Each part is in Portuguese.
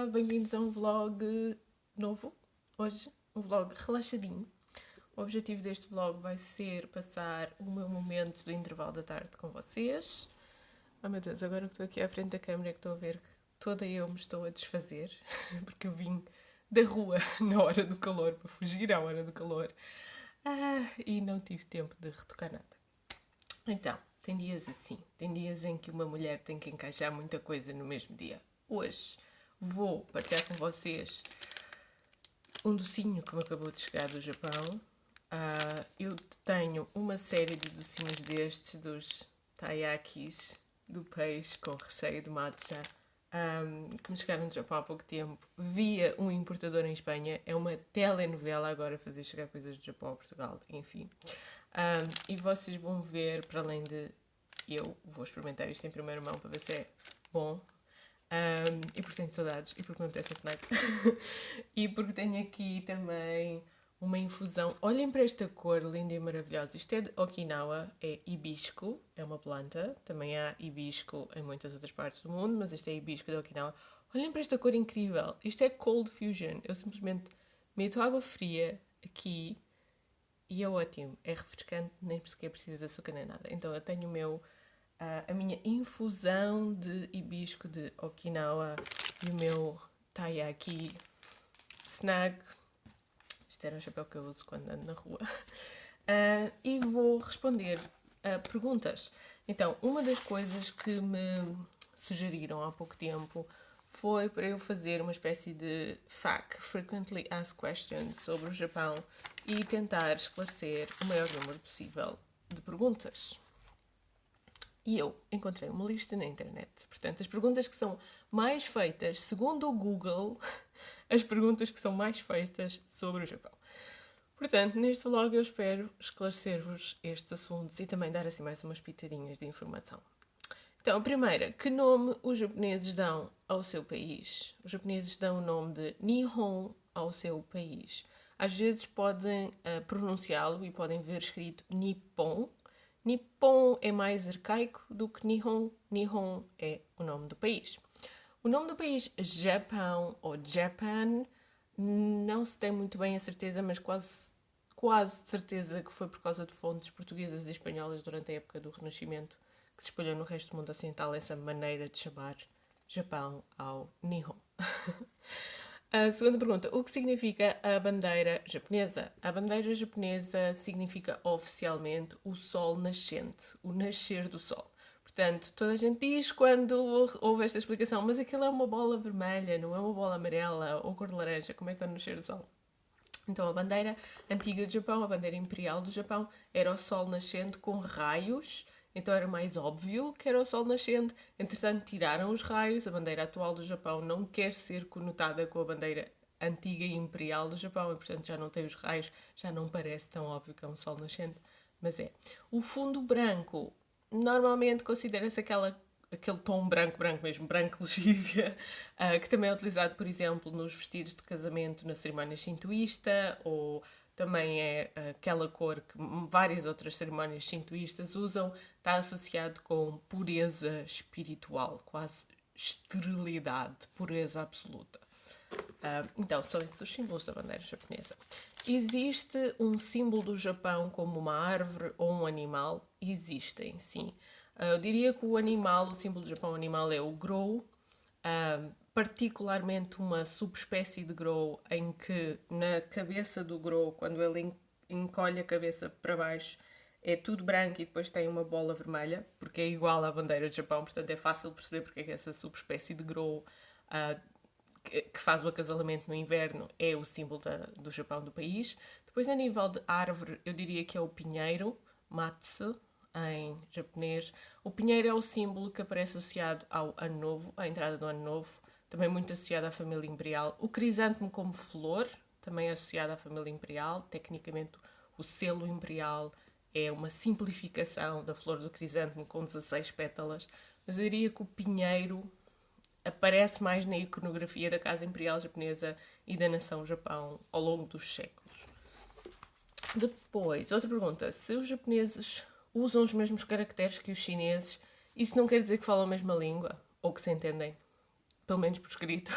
bem-vindos a um vlog novo, hoje, um vlog relaxadinho. O objetivo deste vlog vai ser passar o meu momento do intervalo da tarde com vocês. Oh meu Deus, agora que estou aqui à frente da câmera é que estou a ver que toda eu me estou a desfazer, porque eu vim da rua na hora do calor, para fugir à hora do calor, e não tive tempo de retocar nada. Então, tem dias assim, tem dias em que uma mulher tem que encaixar muita coisa no mesmo dia. Hoje vou partilhar com vocês um docinho que me acabou de chegar do Japão. Eu tenho uma série de docinhos destes, dos taiyakis, do peixe com recheio de matcha, que me chegaram do Japão há pouco tempo, via um importador em Espanha. É uma telenovela agora fazer chegar coisas do Japão a Portugal, enfim. E vocês vão ver, para além de eu vou experimentar isto em primeira mão para ver se é bom, e porque tenho saudades, e porque me apetece a snack, e porque tenho aqui também uma infusão. Olhem para esta cor linda e maravilhosa. Isto é de Okinawa, é hibisco, é uma planta. Também há hibisco em muitas outras partes do mundo, mas este é hibisco de Okinawa. Olhem para esta cor incrível. Isto é cold fusion. Eu simplesmente meto água fria aqui e é ótimo. É refrescante, nem sequer precisa de açúcar nem nada. Então eu tenho a minha infusão de hibisco de Okinawa e o meu taiyaki snack. Este era o chapéu que eu uso quando ando na rua. E vou responder a perguntas. Então, uma das coisas que me sugeriram há pouco tempo foi para eu fazer uma espécie de FAQ, Frequently Asked Questions, sobre o Japão e tentar esclarecer o maior número possível de perguntas. E eu encontrei uma lista na internet. Portanto, as perguntas que são mais feitas, segundo o Google, as perguntas que são mais feitas sobre o Japão. Portanto, neste vlog eu espero esclarecer-vos estes assuntos e também dar assim mais umas pitadinhas de informação. Então, a primeira, que nome os japoneses dão ao seu país? Os japoneses dão o nome de Nihon ao seu país. Às vezes podem pronunciá-lo e podem ver escrito Nippon. Nippon é mais arcaico do que Nihon. Nihon é o nome do país. O nome do país Japão ou Japan não se tem muito bem a certeza, mas quase de certeza que foi por causa de fontes portuguesas e espanholas durante a época do Renascimento que se espalhou no resto do mundo ocidental essa maneira de chamar Japão ao Nihon. A segunda pergunta, o que significa a bandeira japonesa? A bandeira japonesa significa oficialmente o sol nascente, o nascer do sol. Portanto, toda a gente diz quando ouve esta explicação, mas aquilo é uma bola vermelha, não é uma bola amarela ou cor de laranja, como é que é o nascer do sol? Então, a bandeira antiga do Japão, a bandeira imperial do Japão, era o sol nascente com raios. Então era mais óbvio que era o sol nascente. Entretanto, tiraram os raios. A bandeira atual do Japão não quer ser conotada com a bandeira antiga e imperial do Japão. E, portanto, já não tem os raios. Já não parece tão óbvio que é um sol nascente. Mas é. O fundo branco, normalmente considera-se aquele tom branco mesmo, branco lexívia, que também é utilizado, por exemplo, nos vestidos de casamento na cerimónia shintoísta, ou também é aquela cor que várias outras cerimónias shintoístas usam, está associado com pureza espiritual, quase esterilidade, pureza absoluta. Então, são esses os símbolos da bandeira japonesa. Existe um símbolo do Japão como uma árvore ou um animal? Existem, sim. Eu diria que o símbolo do Japão animal é o grou, particularmente uma subespécie de grou em que na cabeça do grou, quando ele encolhe a cabeça para baixo, é tudo branco e depois tem uma bola vermelha, porque é igual à bandeira do Japão, portanto é fácil perceber porque é que essa subespécie de grou que faz o acasalamento no inverno é o símbolo do Japão, do país. Depois, a nível de árvore, eu diria que é o pinheiro, matsu, em japonês. O pinheiro é o símbolo que aparece associado ao Ano Novo, à entrada do Ano Novo, também muito associado à família imperial. O crisântemo como flor, também é associado à família imperial. Tecnicamente, o selo imperial é uma simplificação da flor do crisântemo com 16 pétalas, mas eu diria que o pinheiro aparece mais na iconografia da Casa Imperial Japonesa e da nação Japão ao longo dos séculos. Depois, outra pergunta. Se os japoneses usam os mesmos caracteres que os chineses, isso não quer dizer que falam a mesma língua? Ou que se entendem? pelo menos por escrito.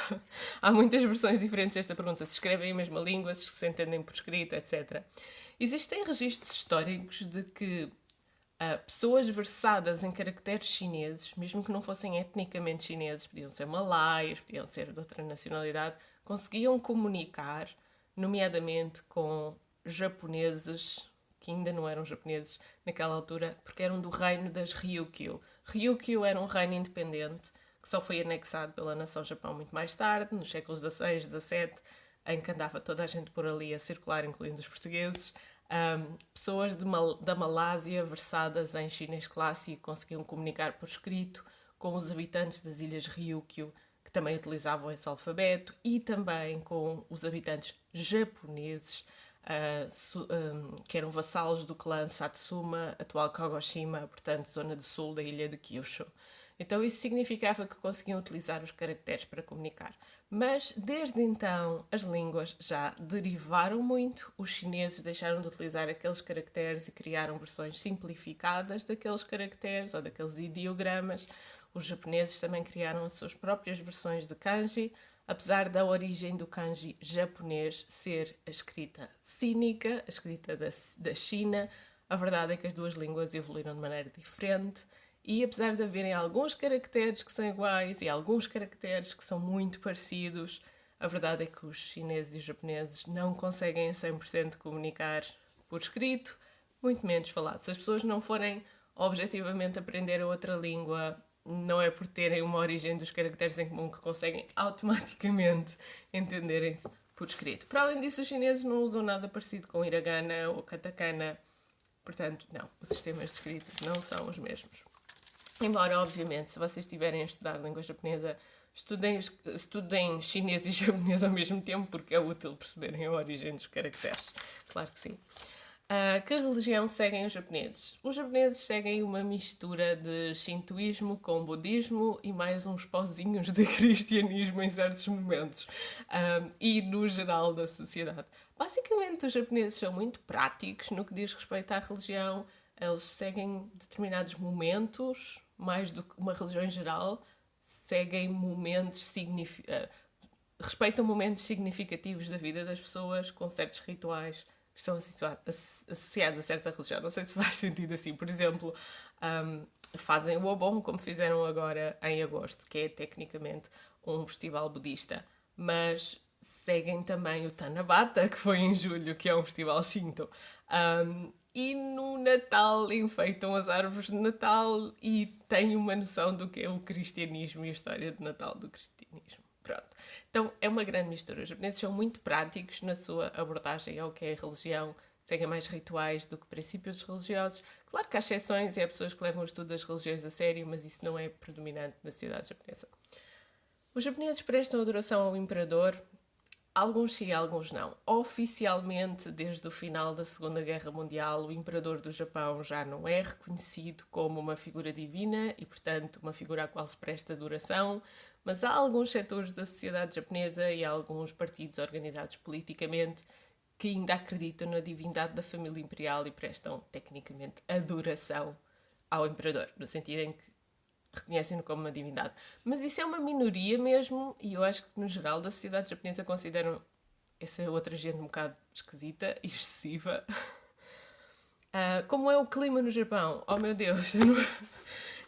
Há muitas versões diferentes desta pergunta, se escrevem a mesma língua, se entendem por escrito, etc. Existem registros históricos de que pessoas versadas em caracteres chineses, mesmo que não fossem etnicamente chineses, podiam ser malaios, podiam ser de outra nacionalidade, conseguiam comunicar, nomeadamente com japoneses, que ainda não eram japoneses naquela altura, porque eram do reino das Ryukyu. Ryukyu era um reino independente que só foi anexado pela nação Japão muito mais tarde, nos séculos XVI, XVII, em que andava toda a gente por ali a circular, incluindo os portugueses. Pessoas da Malásia versadas em chinês clássico conseguiam comunicar por escrito com os habitantes das ilhas Ryukyu, que também utilizavam esse alfabeto, e também com os habitantes japoneses, que eram vassalos do clã Satsuma, atual Kagoshima, portanto, zona do sul da ilha de Kyushu. Então isso significava que conseguiam utilizar os caracteres para comunicar. Mas desde então as línguas já derivaram muito. Os chineses deixaram de utilizar aqueles caracteres e criaram versões simplificadas daqueles caracteres ou daqueles ideogramas. Os japoneses também criaram as suas próprias versões de kanji, apesar da origem do kanji japonês ser a escrita cínica, a escrita da China. A verdade é que as duas línguas evoluíram de maneira diferente. E apesar de haverem alguns caracteres que são iguais e alguns caracteres que são muito parecidos, a verdade é que os chineses e os japoneses não conseguem a 100% comunicar por escrito, muito menos falado. Se as pessoas não forem objetivamente aprender a outra língua, não é por terem uma origem dos caracteres em comum que conseguem automaticamente entenderem-se por escrito. Para além disso, os chineses não usam nada parecido com hiragana ou katakana, portanto, não, os sistemas de escrita não são os mesmos. Embora, obviamente, se vocês estiverem a estudar língua japonesa, estudem chinês e japonês ao mesmo tempo, porque é útil perceberem a origem dos caracteres. Claro que sim. Que religião seguem os japoneses? Os japoneses seguem uma mistura de shintoísmo com budismo e mais uns pozinhos de cristianismo em certos momentos. E no geral da sociedade. Basicamente, os japoneses são muito práticos no que diz respeito à religião. Eles seguem determinados momentos, mais do que uma religião em geral, seguem momentos respeitam momentos significativos da vida das pessoas com certos rituais que estão associados a certa religião. Não sei se faz sentido assim. Por exemplo, fazem o Obon, como fizeram agora em agosto, que é tecnicamente um festival budista, mas seguem também o Tanabata, que foi em julho, que é um festival Shinto. E no Natal enfeitam as árvores de Natal e têm uma noção do que é o cristianismo e a história de Natal do cristianismo. Pronto. Então é uma grande mistura. Os japoneses são muito práticos na sua abordagem ao que é a religião, seguem mais rituais do que princípios religiosos. Claro que há exceções e há pessoas que levam o estudo das religiões a sério, mas isso não é predominante na sociedade japonesa. Os japoneses prestam adoração ao imperador. Alguns sim, alguns não. Oficialmente, desde o final da Segunda Guerra Mundial, o imperador do Japão já não é reconhecido como uma figura divina e, portanto, uma figura à qual se presta adoração, mas há alguns setores da sociedade japonesa e há alguns partidos organizados politicamente que ainda acreditam na divindade da família imperial e prestam, tecnicamente, adoração ao imperador, no sentido em que reconhecem-no como uma divindade. Mas isso é uma minoria mesmo, e eu acho que no geral da sociedade japonesa consideram essa outra gente um bocado esquisita e excessiva. Como é o clima no Japão? Oh meu Deus!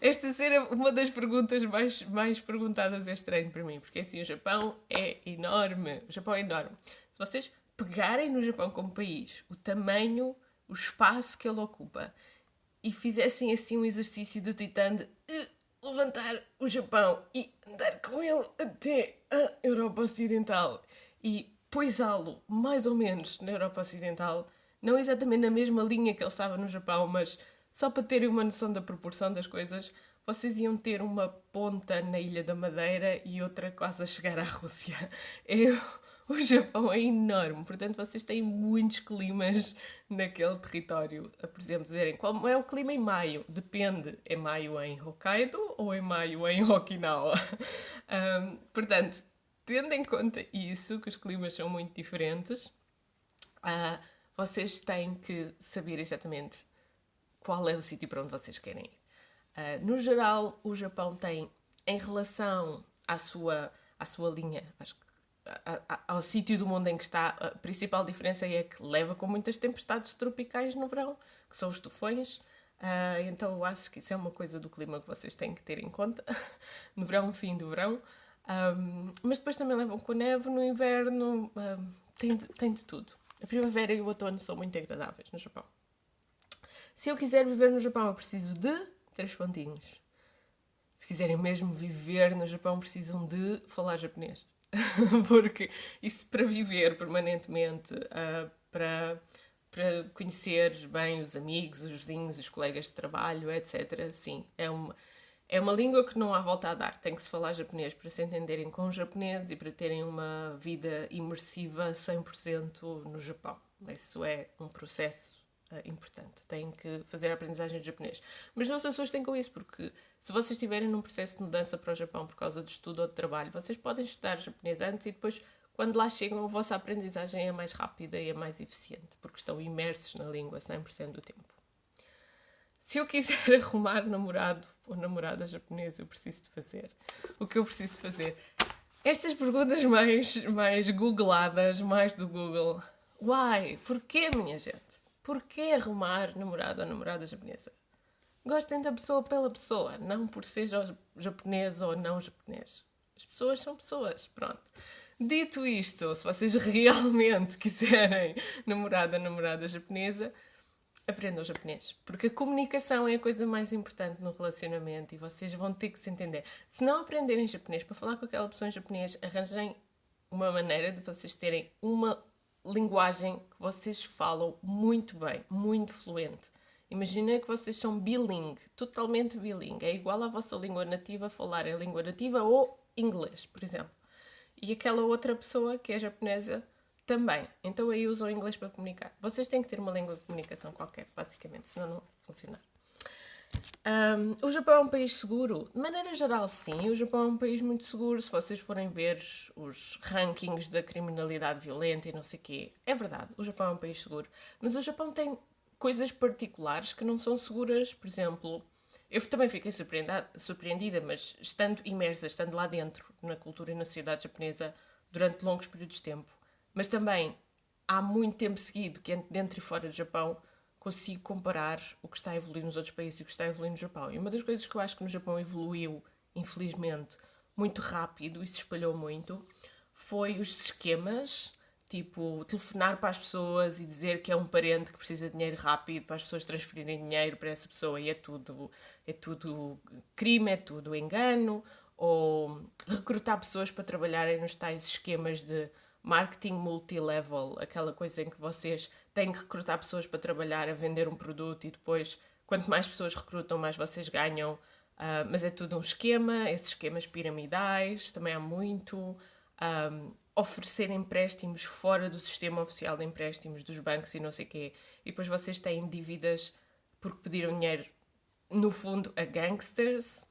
Esta ser uma das perguntas mais perguntadas é estranho para mim, porque assim, o Japão é enorme. O Japão é enorme. Se vocês pegarem no Japão como país, o tamanho, o espaço que ele ocupa, e fizessem assim um exercício de titã de levantar o Japão e andar com ele até a Europa Ocidental e poisá-lo mais ou menos na Europa Ocidental, não exatamente na mesma linha que ele estava no Japão, mas só para terem uma noção da proporção das coisas, vocês iam ter uma ponta na Ilha da Madeira e outra quase a chegar à Rússia. O Japão é enorme, portanto vocês têm muitos climas naquele território. Por exemplo, dizerem qual é o clima em maio. Depende, é maio em Hokkaido ou é maio em Okinawa? Portanto, tendo em conta isso, que os climas são muito diferentes, vocês têm que saber exatamente qual é o sítio para onde vocês querem ir. No geral, o Japão tem, em relação à sua linha, ao sítio do mundo em que está. A principal diferença é que leva com muitas tempestades tropicais no verão, que são os tufões. Então eu acho que isso é uma coisa do clima que vocês têm que ter em conta no verão, fim do verão. Mas depois também levam com neve no inverno, tem de tudo. A primavera e o outono são muito agradáveis no Japão. Se eu quiser viver no Japão, eu preciso de 3 pontinhos. Se quiserem mesmo viver no Japão, precisam de falar japonês. Porque isso para viver permanentemente, para conhecer bem os amigos, os vizinhos, os colegas de trabalho, etc. Sim, é uma língua que não há volta a dar. Tem que se falar japonês para se entenderem com os japoneses e para terem uma vida imersiva 100% no Japão. Isso é um processo importante. Têm que fazer a aprendizagem de japonês. Mas não se assustem com isso, porque se vocês estiverem num processo de mudança para o Japão por causa de estudo ou de trabalho, vocês podem estudar japonês antes e depois, quando lá chegam, a vossa aprendizagem é mais rápida e é mais eficiente, porque estão imersos na língua 100% do tempo. Se eu quiser arrumar namorado ou namorada japonesa, eu preciso de fazer. O que eu preciso de fazer? Estas perguntas mais googladas, mais do Google. Why? Porquê, minha gente? Porquê arrumar namorado ou namorada japonesa? Gostem da pessoa pela pessoa, não por ser japonês ou não japonês. As pessoas são pessoas, pronto. Dito isto, se vocês realmente quiserem namorado ou namorada japonesa, aprendam japonês. Porque a comunicação é a coisa mais importante no relacionamento e vocês vão ter que se entender. Se não aprenderem japonês, para falar com aquela pessoa em japonês, arranjem uma maneira de vocês terem uma linguagem que vocês falam muito bem, muito fluente. Imagina que vocês são bilingue, totalmente bilingue. É igual à vossa língua nativa falar em língua nativa ou inglês, por exemplo. E aquela outra pessoa que é japonesa também. Então aí usam inglês para comunicar. Vocês têm que ter uma língua de comunicação qualquer, basicamente, senão não vai funcionar. O Japão é um país seguro? De maneira geral, sim. O Japão é um país muito seguro. Se vocês forem ver os rankings da criminalidade violenta e não sei o quê, é verdade, o Japão é um país seguro. Mas o Japão tem coisas particulares que não são seguras. Por exemplo, eu também fiquei surpreendida, mas estando imersa, estando lá dentro, na cultura e na sociedade japonesa, durante longos períodos de tempo, mas também há muito tempo seguido que dentro e fora do Japão consigo comparar o que está a evoluir nos outros países e o que está a evoluir no Japão. E uma das coisas que eu acho que no Japão evoluiu, infelizmente, muito rápido e se espalhou muito, foi os esquemas, tipo, telefonar para as pessoas e dizer que é um parente que precisa de dinheiro rápido para as pessoas transferirem dinheiro para essa pessoa e é tudo crime, é tudo engano, ou recrutar pessoas para trabalharem nos tais esquemas de marketing multilevel, aquela coisa em que vocês têm que recrutar pessoas para trabalhar a vender um produto e depois, quanto mais pessoas recrutam, mais vocês ganham. Mas é tudo um esquema, esses esquemas piramidais, também há muito. Oferecer empréstimos fora do sistema oficial de empréstimos dos bancos e não sei o quê. E depois vocês têm dívidas porque pediram dinheiro, no fundo, a gangsters.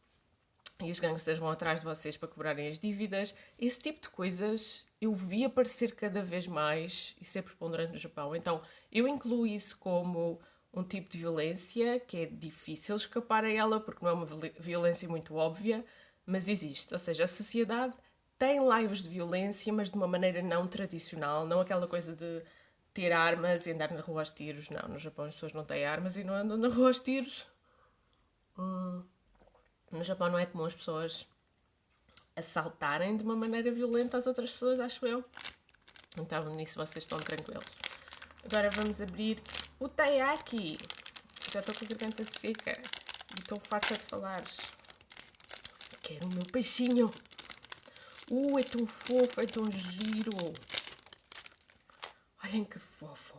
E os gangsters vão atrás de vocês para cobrarem as dívidas. Esse tipo de coisas eu vi aparecer cada vez mais e ser preponderante no Japão. Então, eu incluo isso como um tipo de violência que é difícil escapar a ela, porque não é uma violência muito óbvia, mas existe. Ou seja, a sociedade tem lives de violência, mas de uma maneira não tradicional, não aquela coisa de ter armas e andar na rua aos tiros. Não, no Japão as pessoas não têm armas e não andam na rua aos tiros. No Japão não é comum as pessoas assaltarem de uma maneira violenta as outras pessoas, acho eu. Então nisso vocês estão tranquilos. Agora vamos abrir o taiyaki. Já estou com a garganta seca e estou farta de falar. Quero o meu peixinho. É tão fofo, é tão giro. Olhem que fofo.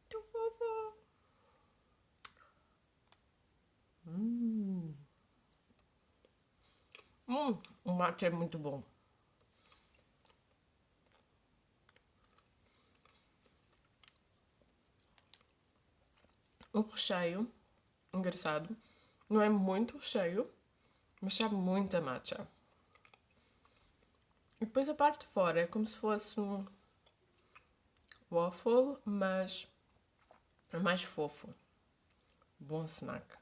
Tão fofo. O mate é muito bom. O recheio, engraçado, não é muito recheio, mas sabe muito a matcha. E depois a parte de fora é como se fosse um waffle, mas é mais fofo. Bom snack.